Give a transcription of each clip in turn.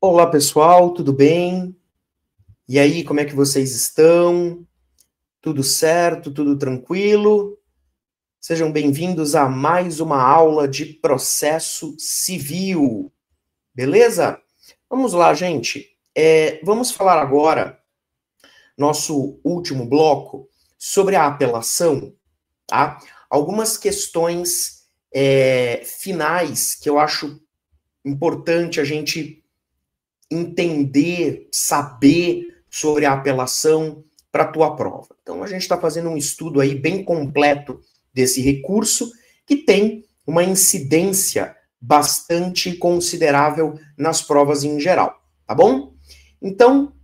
Olá, pessoal, tudo bem? E aí, como é que vocês estão? Tudo certo? Tudo tranquilo? Sejam bem-vindos a mais uma aula de processo civil, beleza? Vamos lá, gente. Vamos falar agora, nosso último bloco, sobre a apelação, tá? Algumas questões finais que eu acho importante a gente entender, saber sobre a apelação para a tua prova. Então, a gente está fazendo um estudo aí bem completo desse recurso que tem uma incidência bastante considerável nas provas em geral, tá bom? Então,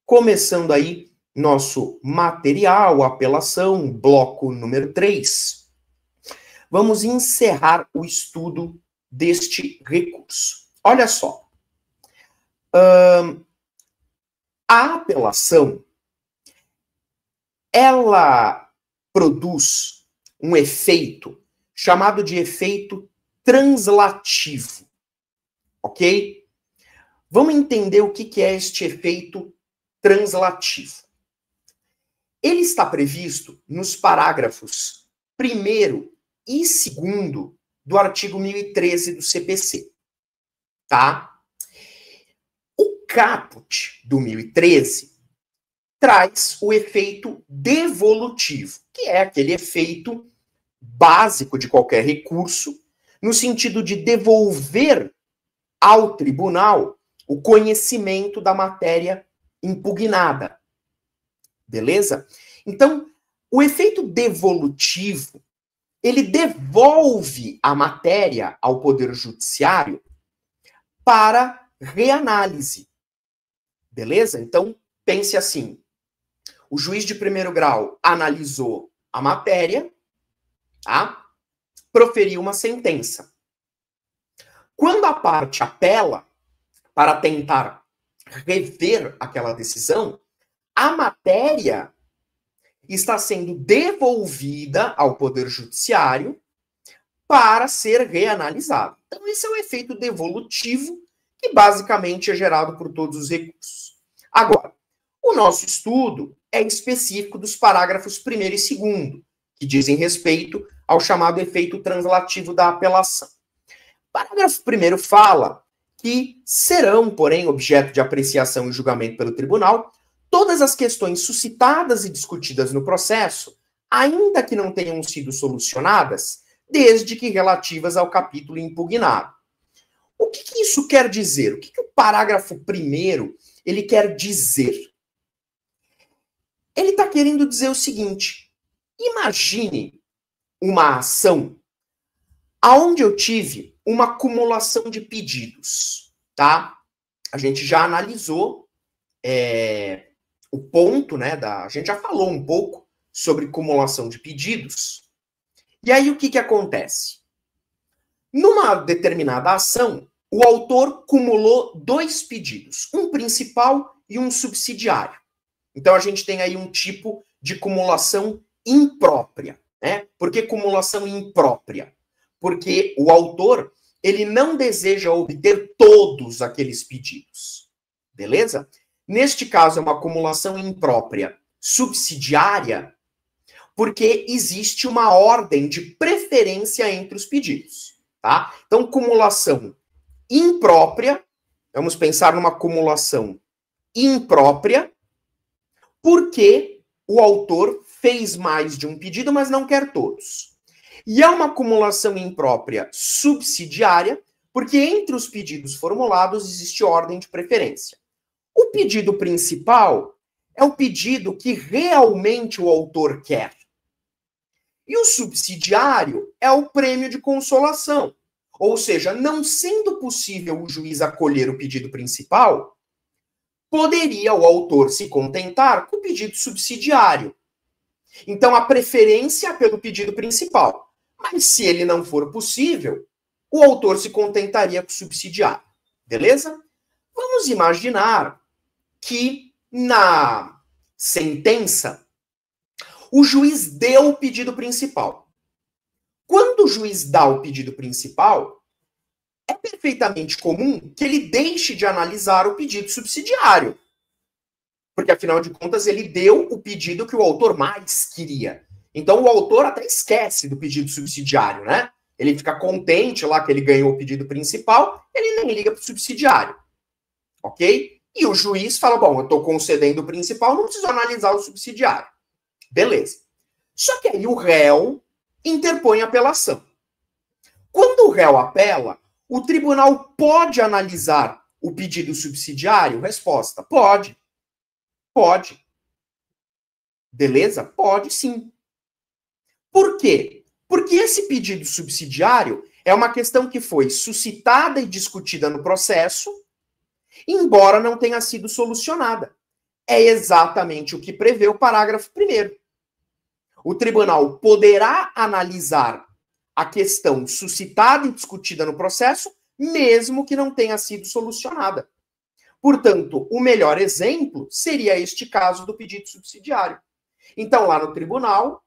começando aí nosso material, apelação, bloco número 3, vamos encerrar o estudo deste recurso. Olha só. A apelação, ela produz um efeito chamado de efeito translativo, ok? Vamos entender o que é este efeito translativo. Ele está previsto nos parágrafos 1º e 2º do artigo 1013 do CPC, tá? O caput do 1013 traz o efeito devolutivo, que é aquele efeito básico de qualquer recurso, no sentido de devolver ao tribunal o conhecimento da matéria impugnada. Beleza? Então, o efeito devolutivo, ele devolve a matéria ao Poder Judiciário para reanálise. Beleza? Então, pense assim. O juiz de primeiro grau analisou a matéria, tá? Proferiu uma sentença. Quando a parte apela para tentar rever aquela decisão, a matéria está sendo devolvida ao Poder Judiciário para ser reanalisada. Então, esse é o efeito devolutivo que basicamente é gerado por todos os recursos. Agora, o nosso estudo é específico dos parágrafos 1º e 2º, que dizem respeito ao chamado efeito translativo da apelação. O parágrafo 1º fala que serão, porém, objeto de apreciação e julgamento pelo tribunal todas as questões suscitadas e discutidas no processo, ainda que não tenham sido solucionadas, desde que relativas ao capítulo impugnado. O que isso quer dizer? O que o parágrafo 1º ele quer dizer? Ele está querendo dizer o seguinte: imagine uma ação aonde eu tive uma acumulação de pedidos, tá? A gente já analisou o ponto, né? A gente já falou um pouco sobre acumulação de pedidos. E aí o que acontece? Numa determinada ação, o autor cumulou 2 pedidos, um principal e um subsidiário. Então, a gente tem aí um tipo de cumulação imprópria, né? Por que cumulação imprópria? Porque o autor, ele não deseja obter todos aqueles pedidos, beleza? Neste caso, é uma acumulação imprópria subsidiária, porque existe uma ordem de preferência entre os pedidos, tá? Então, cumulação imprópria, vamos pensar numa acumulação imprópria, porque o autor fez mais de um pedido, mas não quer todos. E é uma acumulação imprópria subsidiária, porque entre os pedidos formulados existe ordem de preferência. O pedido principal é o pedido que realmente o autor quer. E o subsidiário é o prêmio de consolação. Ou seja, não sendo possível o juiz acolher o pedido principal, poderia o autor se contentar com o pedido subsidiário. Então, a preferência é pelo pedido principal. Mas se ele não for possível, o autor se contentaria com o subsidiário. Beleza? Vamos imaginar que na sentença o juiz deu o pedido principal. Quando o juiz dá o pedido principal, é perfeitamente comum que ele deixe de analisar o pedido subsidiário. Porque, afinal de contas, ele deu o pedido que o autor mais queria. Então, o autor até esquece do pedido subsidiário, né? Ele fica contente lá que ele ganhou o pedido principal, ele nem liga para o subsidiário. Ok? E o juiz fala, bom, eu estou concedendo o principal, não preciso analisar o subsidiário. Beleza. Só que aí o réu interpõe apelação. Quando o réu apela, o tribunal pode analisar o pedido subsidiário? Resposta, pode. Pode. Beleza? Pode sim. Por quê? Porque esse pedido subsidiário é uma questão que foi suscitada e discutida no processo, embora não tenha sido solucionada. É exatamente o que prevê o parágrafo 1º. O tribunal poderá analisar a questão suscitada e discutida no processo, mesmo que não tenha sido solucionada. Portanto, o melhor exemplo seria este caso do pedido subsidiário. Então, lá no tribunal,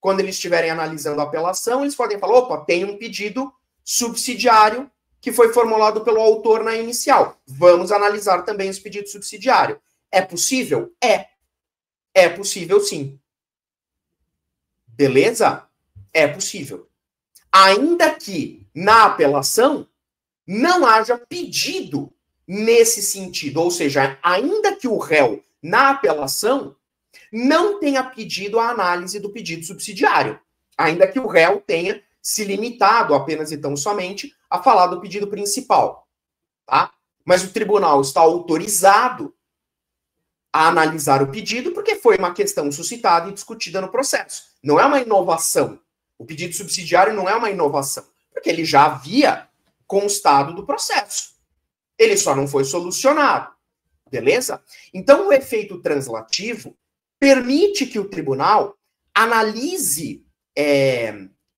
quando eles estiverem analisando a apelação, eles podem falar, opa, tem um pedido subsidiário que foi formulado pelo autor na inicial. Vamos analisar também esse pedido subsidiário. É possível? É. É possível, sim. Beleza? É possível. Ainda que na apelação não haja pedido nesse sentido, ou seja, ainda que o réu na apelação não tenha pedido a análise do pedido subsidiário, ainda que o réu tenha se limitado apenas e tão somente a falar do pedido principal, tá? Mas o tribunal está autorizado a analisar o pedido porque foi uma questão suscitada e discutida no processo. Não é uma inovação. O pedido subsidiário não é uma inovação, porque ele já havia constado do processo. Ele só não foi solucionado. Beleza? Então, o efeito translativo permite que o tribunal analise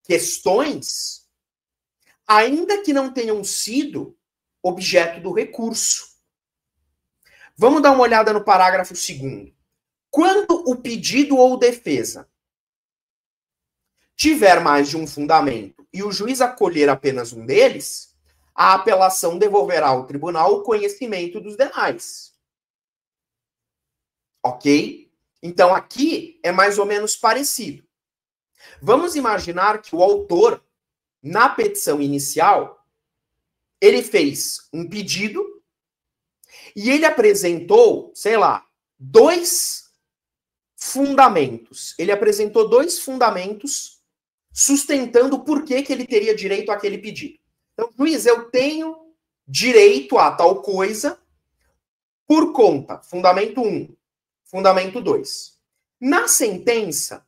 questões ainda que não tenham sido objeto do recurso. Vamos dar uma olhada no parágrafo 2º. Quando o pedido ou defesa tiver mais de um fundamento e o juiz acolher apenas um deles, a apelação devolverá ao tribunal o conhecimento dos demais. Ok? Então, aqui é mais ou menos parecido. Vamos imaginar que o autor, na petição inicial, ele fez um pedido e ele apresentou, sei lá, 2 fundamentos. Ele apresentou 2 fundamentos sustentando por que ele teria direito àquele pedido. Então, juiz, eu tenho direito a tal coisa por conta. Fundamento 1. Fundamento 2. Na sentença,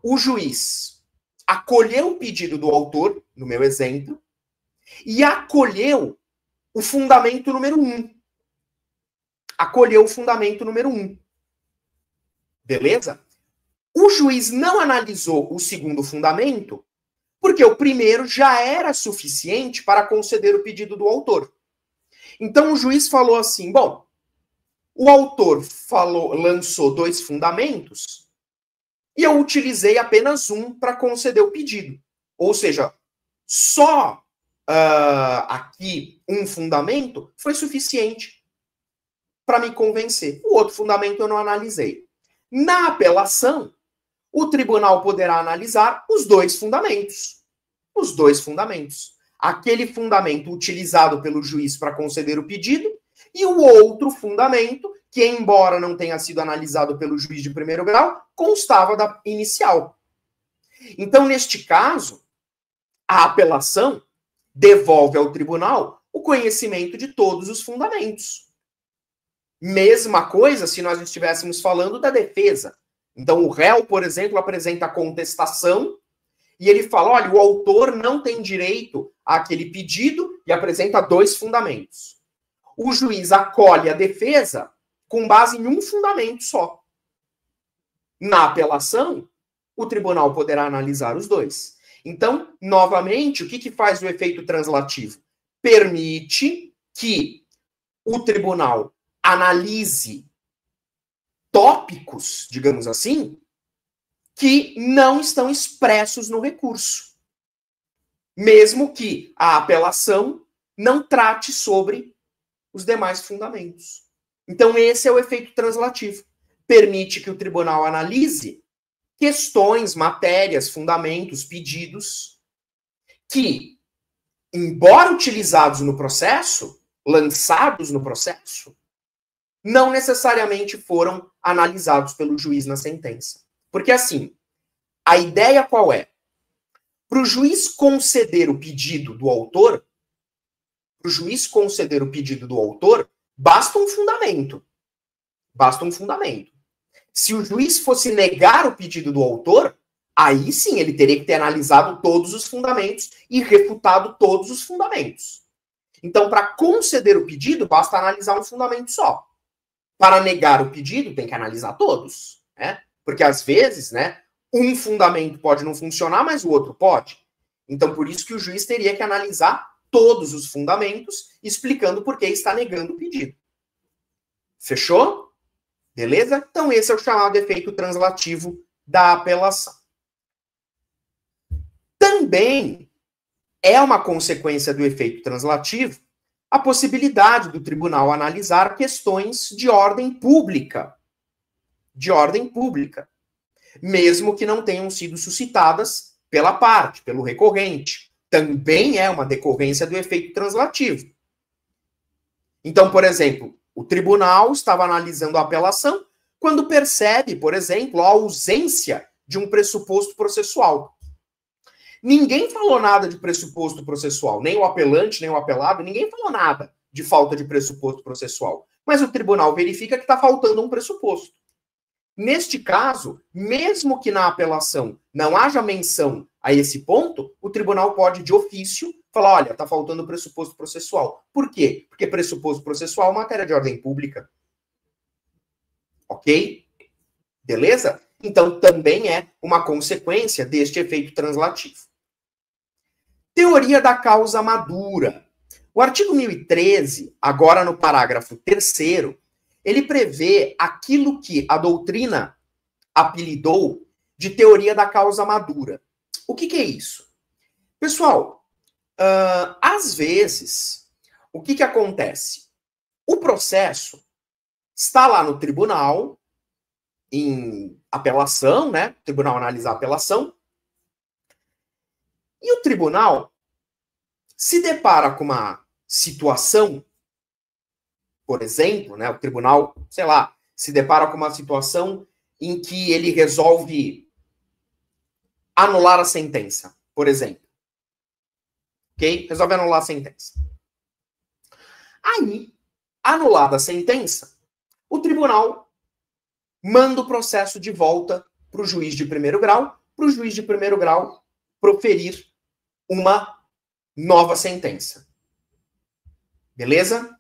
o juiz acolheu o pedido do autor, no meu exemplo, e acolheu o fundamento número 1. Acolheu o fundamento número 1. Beleza? O juiz não analisou o segundo fundamento, porque o primeiro já era suficiente para conceder o pedido do autor. Então o juiz falou assim, bom, o autor lançou 2 fundamentos e eu utilizei apenas um para conceder o pedido. Ou seja, só aqui um fundamento foi suficiente para me convencer. O outro fundamento eu não analisei. Na apelação, o tribunal poderá analisar os 2 fundamentos. Os 2 fundamentos. Aquele fundamento utilizado pelo juiz para conceder o pedido e o outro fundamento que, embora não tenha sido analisado pelo juiz de primeiro grau, constava da inicial. Então, neste caso, a apelação devolve ao tribunal o conhecimento de todos os fundamentos. Mesma coisa se nós estivéssemos falando da defesa. Então, o réu, por exemplo, apresenta a contestação e ele fala, olha, o autor não tem direito àquele pedido e apresenta 2 fundamentos. O juiz acolhe a defesa com base em um fundamento só. Na apelação, o tribunal poderá analisar os 2. Então, novamente, o que faz o efeito translativo? Permite que o tribunal analise tópicos, digamos assim, que não estão expressos no recurso. mesmo que a apelação não trate sobre os demais fundamentos. Então, esse é o efeito translativo. Permite que o tribunal analise questões, matérias, fundamentos, pedidos, que, embora utilizados no processo, lançados no processo, não necessariamente foram analisados pelo juiz na sentença. Porque, assim, a ideia qual é? Para o juiz conceder o pedido do autor, basta um fundamento. Basta um fundamento. Se o juiz fosse negar o pedido do autor, aí sim ele teria que ter analisado todos os fundamentos e refutado todos os fundamentos. Então, para conceder o pedido, basta analisar um fundamento só. Para negar o pedido, tem que analisar todos, né? Porque às vezes, né, um fundamento pode não funcionar, mas o outro pode. Então, por isso que o juiz teria que analisar todos os fundamentos, explicando por que está negando o pedido. Fechou? Beleza? Então, esse é o chamado efeito translativo da apelação. Também é uma consequência do efeito translativo a possibilidade do tribunal analisar questões de ordem pública. De ordem pública. Mesmo que não tenham sido suscitadas pela parte, pelo recorrente. Também é uma decorrência do efeito translativo. Então, por exemplo, o tribunal estava analisando a apelação quando percebe, por exemplo, a ausência de um pressuposto processual. Ninguém falou nada de pressuposto processual, nem o apelante, nem o apelado, ninguém falou nada de falta de pressuposto processual. Mas o tribunal verifica que está faltando um pressuposto. Neste caso, mesmo que na apelação não haja menção a esse ponto, o tribunal pode, de ofício, falar, olha, está faltando pressuposto processual. Por quê? Porque pressuposto processual é matéria de ordem pública. Ok? Beleza? Então, também é uma consequência deste efeito translativo. Teoria da causa madura. O artigo 1013, agora no parágrafo 3º, ele prevê aquilo que a doutrina apelidou de teoria da causa madura. O que é isso? Pessoal, às vezes, o que acontece? O processo está lá no tribunal, em apelação, né? O tribunal analisa a apelação. E o tribunal se depara com uma situação, por exemplo, né? O tribunal, sei lá, se depara com uma situação em que ele resolve anular a sentença, por exemplo. Ok? Resolve anular a sentença. Aí, anulada a sentença, o tribunal manda o processo de volta para o juiz de primeiro grau, para o juiz de primeiro grau proferir uma nova sentença. Beleza?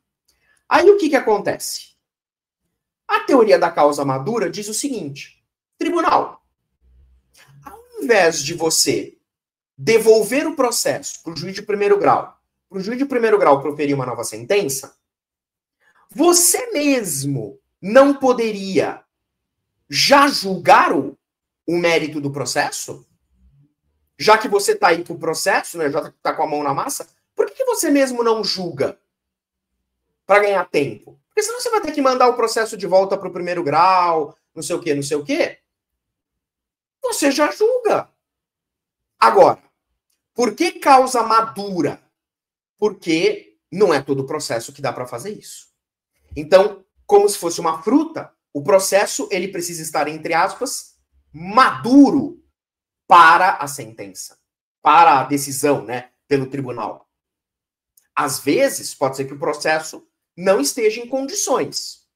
Aí o que acontece? A teoria da causa madura diz o seguinte: tribunal, ao invés de você devolver o processo para o juiz de primeiro grau, para o juiz de primeiro grau proferir uma nova sentença, você mesmo não poderia já julgar o mérito do processo? Já que você está aí com o processo, né, já está com a mão na massa, por que você mesmo não julga para ganhar tempo? Porque senão você vai ter que mandar o processo de volta para o primeiro grau, não sei o quê, não sei o quê. Você já julga. Agora, por que causa madura? Porque não é todo processo que dá para fazer isso. Então, como se fosse uma fruta, o processo ele precisa estar, entre aspas, maduro para a sentença, para a decisão, né, pelo tribunal. Às vezes, pode ser que o processo não esteja em condições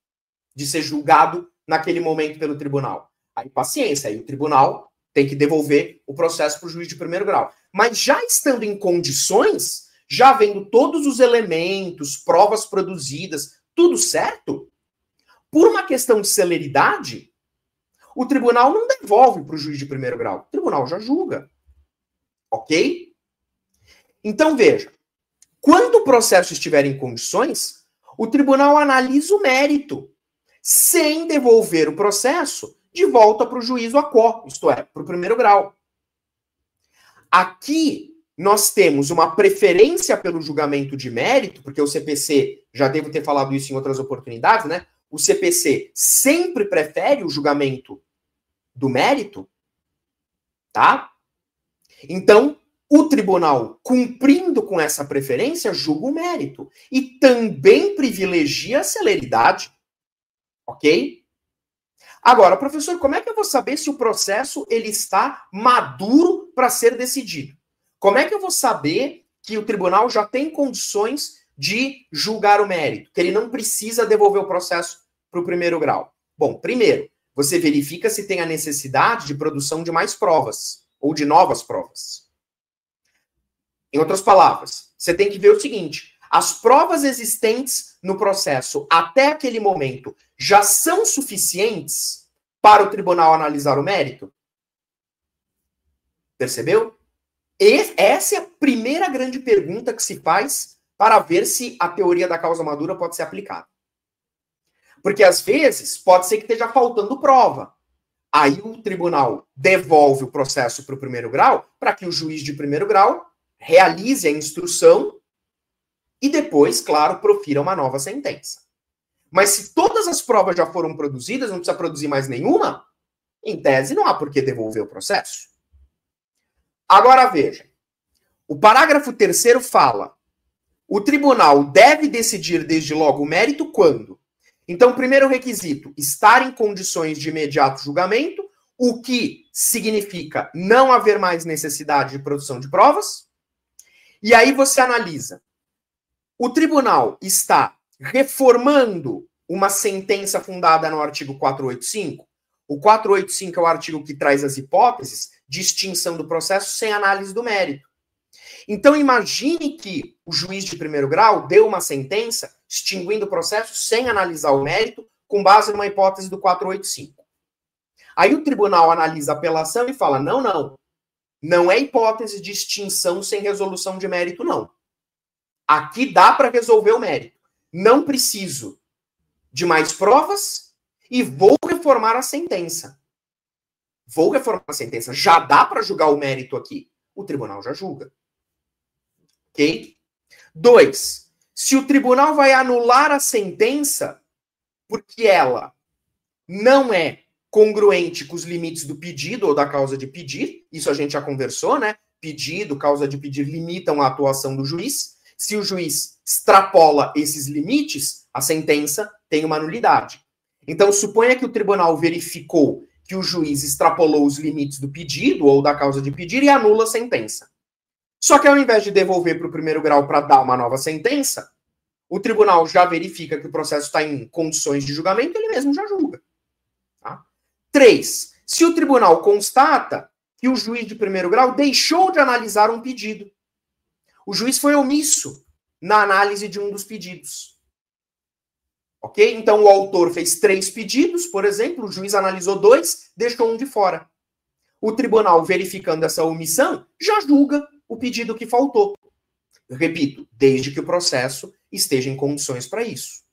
de ser julgado naquele momento pelo tribunal. Aí, paciência, aí o tribunal tem que devolver o processo para o juiz de primeiro grau. Mas já estando em condições, já vendo todos os elementos, provas produzidas, tudo certo, por uma questão de celeridade, o tribunal não devolve para o juiz de primeiro grau. O tribunal já julga. Ok? Então, veja. Quando o processo estiver em condições, o tribunal analisa o mérito, sem devolver o processo de volta para o juízo à quo, isto é, para o primeiro grau. Aqui, nós temos uma preferência pelo julgamento de mérito, porque o CPC, já devo ter falado isso em outras oportunidades, né? O CPC sempre prefere o julgamento do mérito, tá? Então, o tribunal, cumprindo com essa preferência, julga o mérito. E também privilegia a celeridade. Ok? Agora, professor, como é que eu vou saber se o processo ele está maduro para ser decidido? Como é que eu vou saber que o tribunal já tem condições de julgar o mérito? Que ele não precisa devolver o processo para o primeiro grau? Bom, primeiro, você verifica se tem a necessidade de produção de mais provas ou de novas provas. Em outras palavras, você tem que ver o seguinte: as provas existentes no processo até aquele momento já são suficientes para o tribunal analisar o mérito? Percebeu? Essa é a primeira grande pergunta que se faz para ver se a teoria da causa madura pode ser aplicada. Porque, às vezes, pode ser que esteja faltando prova. Aí o tribunal devolve o processo para o primeiro grau, para que o juiz de primeiro grau realize a instrução e depois, claro, profira uma nova sentença. Mas se todas as provas já foram produzidas, não precisa produzir mais nenhuma, em tese não há por que devolver o processo. Agora veja, o parágrafo 3º fala: o tribunal deve decidir desde logo o mérito quando? Então, primeiro requisito, estar em condições de imediato julgamento, o que significa não haver mais necessidade de produção de provas. E aí você analisa. O tribunal está reformando uma sentença fundada no artigo 485. O 485 é o artigo que traz as hipóteses de extinção do processo sem análise do mérito. Então, imagine que o juiz de primeiro grau deu uma sentença extinguindo o processo sem analisar o mérito, com base numa hipótese do 485. Aí o tribunal analisa a apelação e fala: não é hipótese de extinção sem resolução de mérito, não. Aqui dá para resolver o mérito. Não preciso de mais provas e vou reformar a sentença. Já dá para julgar o mérito aqui. O tribunal já julga. Ok? 2. Se o tribunal vai anular a sentença porque ela não é congruente com os limites do pedido ou da causa de pedir, isso a gente já conversou, né? Pedido, causa de pedir limitam a atuação do juiz. Se o juiz extrapola esses limites, a sentença tem uma nulidade. Então, suponha que o tribunal verificou que o juiz extrapolou os limites do pedido ou da causa de pedir e anula a sentença. Só que ao invés de devolver para o primeiro grau para dar uma nova sentença, o tribunal já verifica que o processo está em condições de julgamento, ele mesmo já julga. Tá? 3. Se o tribunal constata que o juiz de primeiro grau deixou de analisar um pedido, o juiz foi omisso na análise de um dos pedidos. Ok? Então o autor fez 3 pedidos, por exemplo, o juiz analisou 2, deixou um de fora. O tribunal, verificando essa omissão, já julga o pedido que faltou. Eu repito, desde que o processo esteja em condições para isso.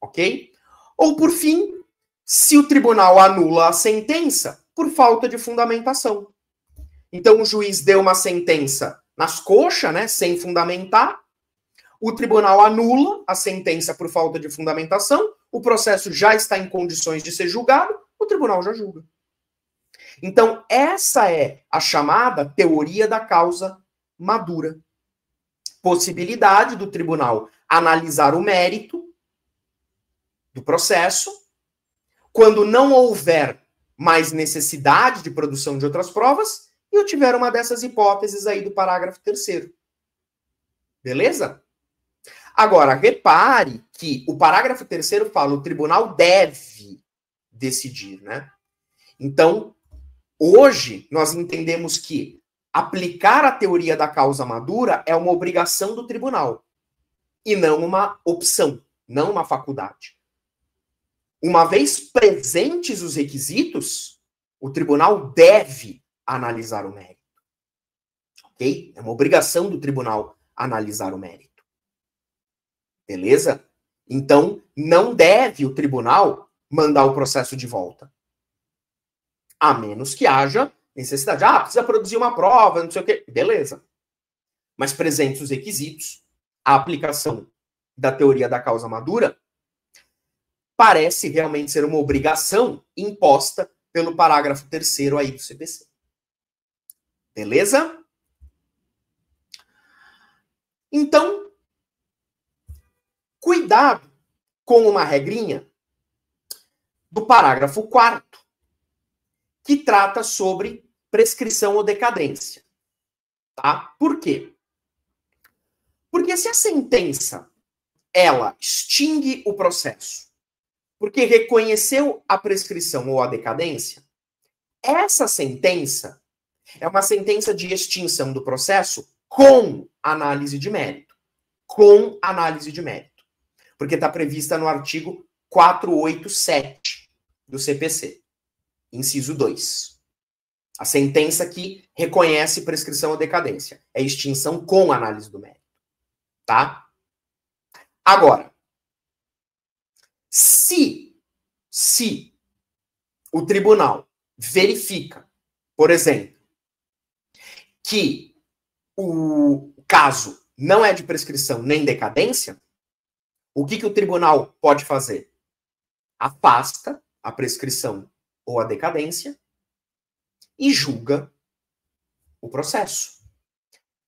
Ok? Ou, por fim, se o tribunal anula a sentença por falta de fundamentação. Então, o juiz deu uma sentença nas coxas, né, sem fundamentar, o tribunal anula a sentença por falta de fundamentação, o processo já está em condições de ser julgado, o tribunal já julga. Então, essa é a chamada teoria da causa madura. Possibilidade do tribunal analisar o mérito do processo, quando não houver mais necessidade de produção de outras provas, e eu tiver uma dessas hipóteses aí do parágrafo 3º. Beleza? Agora, repare que o parágrafo 3º fala: o tribunal deve decidir, né? Então, hoje, nós entendemos que aplicar a teoria da causa madura é uma obrigação do tribunal e não uma opção, não uma faculdade. Uma vez presentes os requisitos, o tribunal deve analisar o mérito. Ok? É uma obrigação do tribunal analisar o mérito. Beleza? Então, não deve o tribunal mandar o processo de volta. A menos que haja necessidade. Precisa produzir uma prova, não sei o quê. Beleza. Mas presentes os requisitos, a aplicação da teoria da causa madura parece realmente ser uma obrigação imposta pelo parágrafo 3º aí do CPC. Beleza? Então, cuidado com uma regrinha do parágrafo 4º, que trata sobre prescrição ou decadência. Tá? Por quê? Porque se a sentença, ela extingue o processo, porque reconheceu a prescrição ou a decadência, essa sentença é uma sentença de extinção do processo com análise de mérito. Com análise de mérito. Porque está prevista no artigo 487 do CPC, inciso 2. A sentença que reconhece prescrição ou decadência. É extinção com análise do mérito. Tá? Agora, se o tribunal verifica, por exemplo, que o caso não é de prescrição nem decadência, o que o tribunal pode fazer? Afasta a prescrição ou a decadência e julga o processo.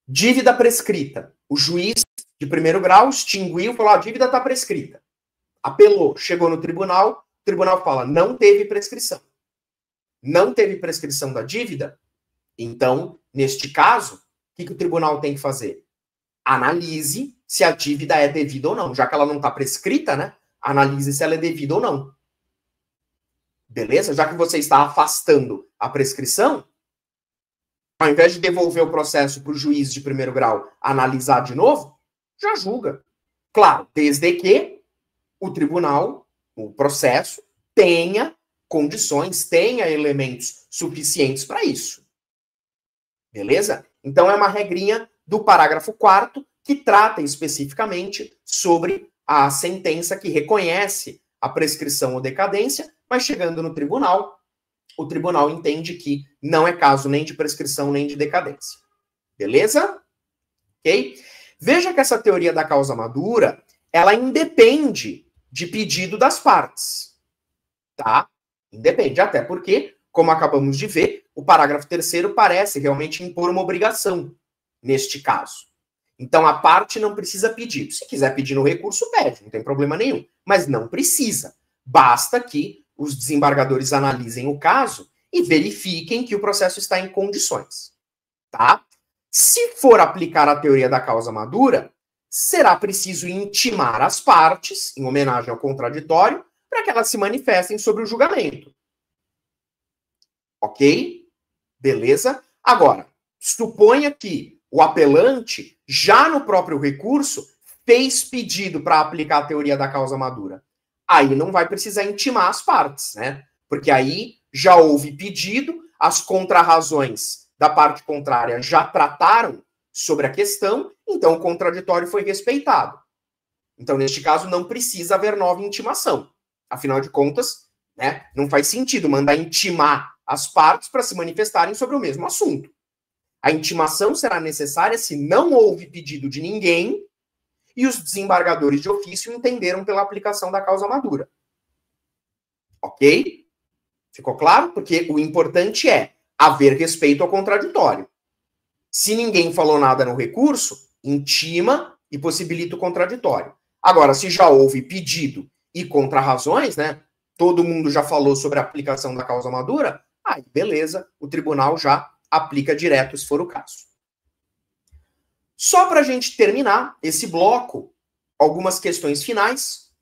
Dívida prescrita. O juiz de primeiro grau extinguiu, falou, a dívida está prescrita. Apelou, chegou no tribunal, o tribunal fala, não teve prescrição. Não teve prescrição da dívida? Então, neste caso, o que o tribunal tem que fazer? Analise se a dívida é devida ou não. Já que ela não está prescrita, né? Analise se ela é devida ou não. Beleza? Já que você está afastando a prescrição, ao invés de devolver o processo para o juiz de primeiro grau analisar de novo, já julga. Claro, desde que o tribunal, o processo, tenha condições, tenha elementos suficientes para isso. Beleza? Então é uma regrinha do parágrafo 4º que trata especificamente sobre a sentença que reconhece a prescrição ou decadência, mas chegando no tribunal, o tribunal entende que não é caso nem de prescrição nem de decadência. Beleza? Ok? Veja que essa teoria da causa madura, ela independe de pedido das partes. Tá? Independe, até porque, como acabamos de ver, o parágrafo 3º parece realmente impor uma obrigação neste caso. Então, a parte não precisa pedir. Se quiser pedir no recurso, pede, não tem problema nenhum. Mas não precisa. Basta que os desembargadores analisem o caso e verifiquem que o processo está em condições. Tá? Se for aplicar a teoria da causa madura, será preciso intimar as partes, em homenagem ao contraditório, para que elas se manifestem sobre o julgamento. Ok? Beleza? Agora, suponha que o apelante, já no próprio recurso, fez pedido para aplicar a teoria da causa madura. Aí não vai precisar intimar as partes, né? Porque aí já houve pedido, as contrarrazões da parte contrária já trataram sobre a questão, então o contraditório foi respeitado. Então, neste caso, não precisa haver nova intimação. Afinal de contas, né, não faz sentido mandar intimar as partes para se manifestarem sobre o mesmo assunto. A intimação será necessária se não houve pedido de ninguém e os desembargadores de ofício entenderam pela aplicação da causa madura. Ok? Ficou claro? Porque o importante é haver respeito ao contraditório. Se ninguém falou nada no recurso, intima e possibilita o contraditório. Agora, se já houve pedido e contrarrazões, né? Todo mundo já falou sobre a aplicação da causa madura, aí beleza, o tribunal já aplica direto, se for o caso. Só para a gente terminar esse bloco, algumas questões finais.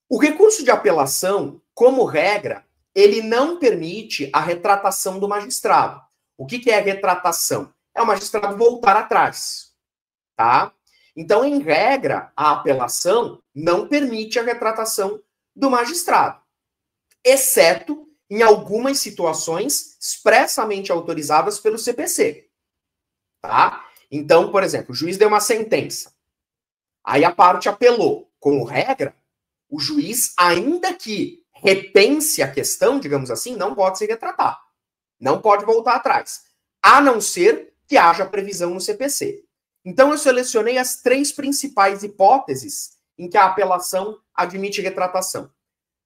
O recurso de apelação, como regra, ele não permite a retratação do magistrado. O que é retratação? É o magistrado voltar atrás, tá? Então, em regra, a apelação não permite a retratação do magistrado, exceto em algumas situações expressamente autorizadas pelo CPC, tá? Então, por exemplo, o juiz deu uma sentença, aí a parte apelou. Como regra, o juiz, ainda que repense a questão, digamos assim, não pode se retratar, não pode voltar atrás, a não ser que haja previsão no CPC. Então, eu selecionei as 3 principais hipóteses em que a apelação admite retratação.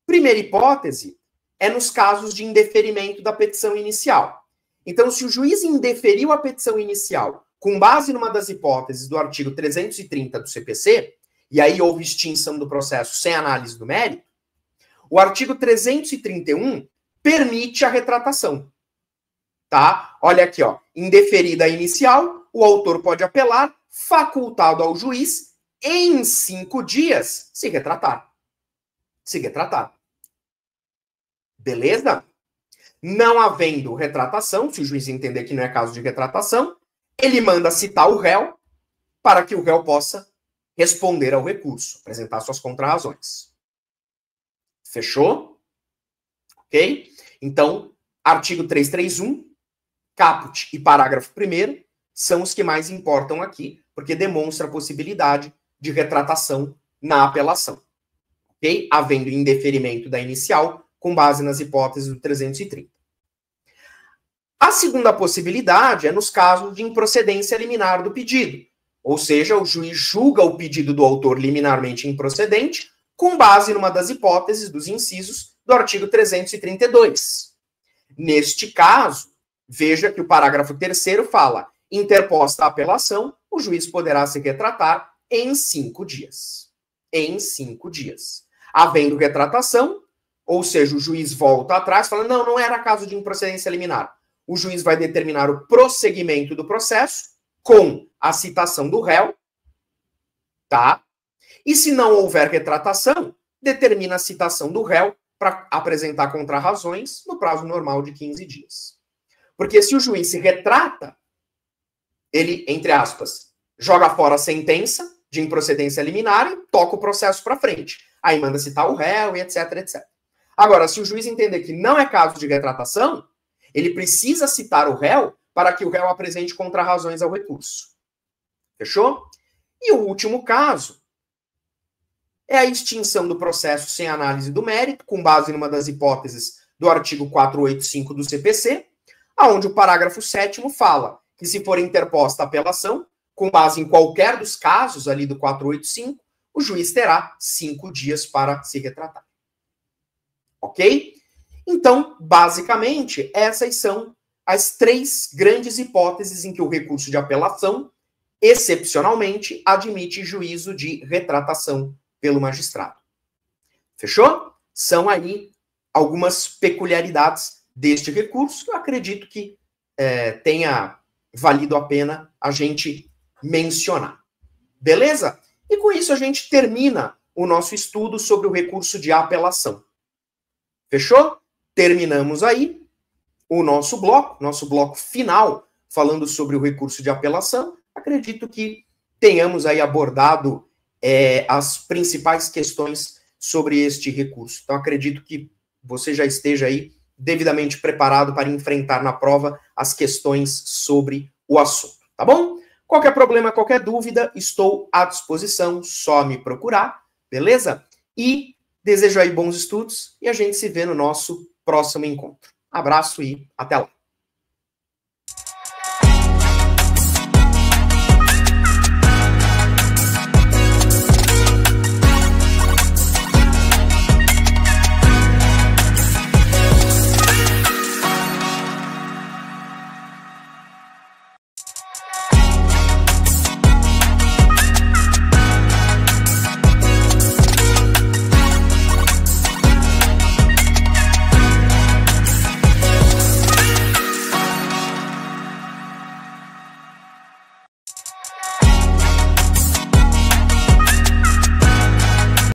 Primeira hipótese é nos casos de indeferimento da petição inicial. Então, se o juiz indeferiu a petição inicial com base numa das hipóteses do artigo 330 do CPC, e aí houve extinção do processo sem análise do mérito, o artigo 331 permite a retratação. Tá? Olha aqui, ó. Indeferida a inicial, o autor pode apelar, facultado ao juiz, em 5 dias, se retratar. Se retratar. Beleza? Não havendo retratação, se o juiz entender que não é caso de retratação, ele manda citar o réu para que o réu possa responder ao recurso, apresentar suas contrarrazões. Fechou? Ok? Então, artigo 331, caput e parágrafo 1º são os que mais importam aqui, porque demonstra a possibilidade de retratação na apelação. Ok? Havendo indeferimento da inicial, com base nas hipóteses do 330. A segunda possibilidade é nos casos de improcedência liminar do pedido. Ou seja, o juiz julga o pedido do autor liminarmente improcedente com base numa das hipóteses dos incisos do artigo 332. Neste caso, veja que o parágrafo 3º fala: interposta a apelação, o juiz poderá se retratar em 5 dias. Em 5 dias. Havendo retratação, ou seja, o juiz volta atrás, fala: não era caso de improcedência liminar. O juiz vai determinar o prosseguimento do processo com a citação do réu, tá? E se não houver retratação, determina a citação do réu para apresentar contrarrazões no prazo normal de 15 dias. Porque se o juiz se retrata, ele, entre aspas, joga fora a sentença de improcedência liminar e toca o processo para frente. Aí manda citar o réu e etc, etc. Agora, se o juiz entender que não é caso de retratação, ele precisa citar o réu para que o réu apresente contrarrazões ao recurso. Fechou? E o último caso é a extinção do processo sem análise do mérito, com base numa das hipóteses do artigo 485 do CPC, onde o parágrafo 7º fala que se for interposta a apelação, com base em qualquer dos casos ali do 485, o juiz terá 5 dias para se retratar. Ok? Então, basicamente, essas são as 3 grandes hipóteses em que o recurso de apelação, excepcionalmente, admite juízo de retratação pelo magistrado. Fechou? São aí algumas peculiaridades deste recurso que eu acredito que tenha valido a pena a gente mencionar. Beleza? E com isso a gente termina o nosso estudo sobre o recurso de apelação. Fechou? Terminamos aí o nosso bloco final, falando sobre o recurso de apelação. Acredito que tenhamos aí abordado as principais questões sobre este recurso. Então, acredito que você já esteja aí devidamente preparado para enfrentar na prova as questões sobre o assunto, tá bom? Qualquer problema, qualquer dúvida, estou à disposição, só me procurar, beleza? E desejo aí bons estudos e a gente se vê no nosso próximo encontro. Abraço e até lá.